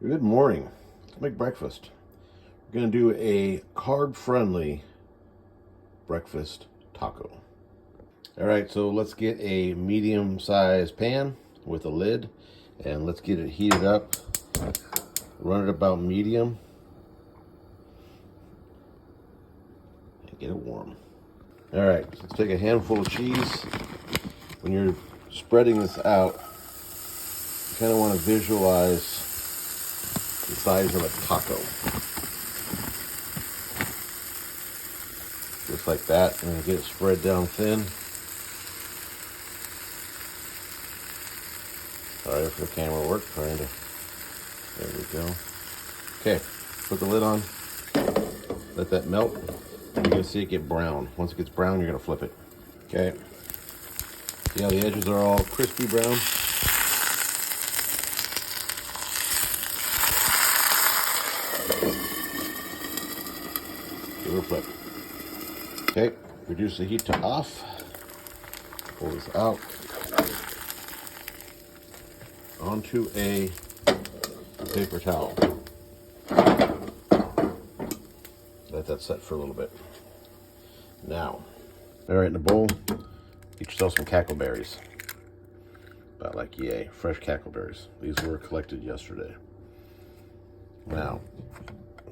Good morning. Let's make breakfast. We're going to do a carb-friendly breakfast taco. All right, so let's get a medium-sized pan with a lid, and let's get it heated up. Run it about medium, and get it warm. All right, so let's take a handful of cheese. When you're spreading this out, you kind of want to visualize the size of a taco. Just like that, and then get it spread down thin. Sorry if the camera work, trying to, there we go. Okay, put the lid on, let that melt. You're gonna see it get brown. Once it gets brown, you're gonna flip it. Okay, see how the edges are all crispy brown? Give it a flip. Okay, reduce the heat to off. Pull this out onto a paper towel. Let that set for a little bit. Now, all right, in a bowl, get yourself some cackleberries. About like yay, fresh cackleberries. These were collected yesterday. Now,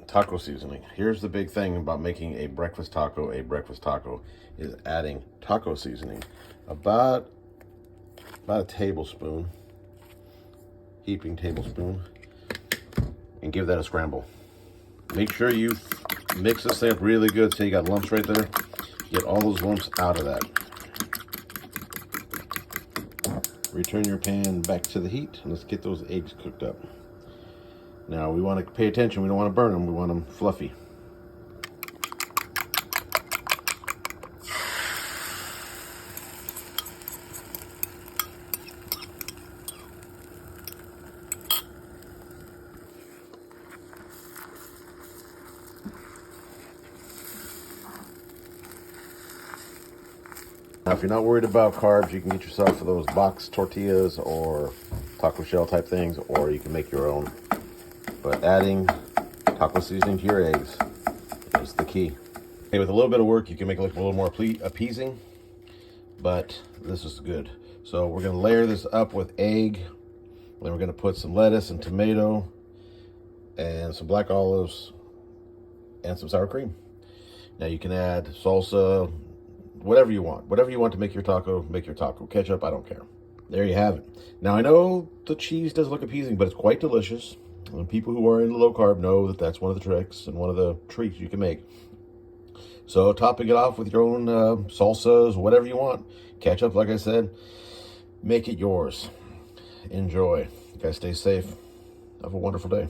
taco seasoning. Here's the big thing about making a breakfast taco is adding taco seasoning. About a tablespoon, heaping tablespoon, and give that a scramble. Make sure you mix this thing up really good so you got lumps right there. Get all those lumps out of that. Return your pan back to the heat, and let's get those eggs cooked up. Now we want to pay attention. We don't want to burn them. We want them fluffy. Now, if you're not worried about carbs, you can get yourself those box tortillas or taco shell type things, or you can make your own. But adding taco seasoning to your eggs is the key. Okay, with a little bit of work, you can make it look a little more appeasing, but this is good. So we're gonna layer this up with egg, then we're gonna put some lettuce and tomato and some black olives and some sour cream. Now you can add salsa, whatever you want. Whatever you want to make your taco, make your taco. Ketchup, I don't care. There you have it. Now I know the cheese does look appeasing, but it's quite delicious. And people who are into low carb know that that's one of the tricks and one of the treats you can make. So topping it off with your own salsas, whatever you want. Ketchup, like I said, make it yours. Enjoy. You guys stay safe. Have a wonderful day.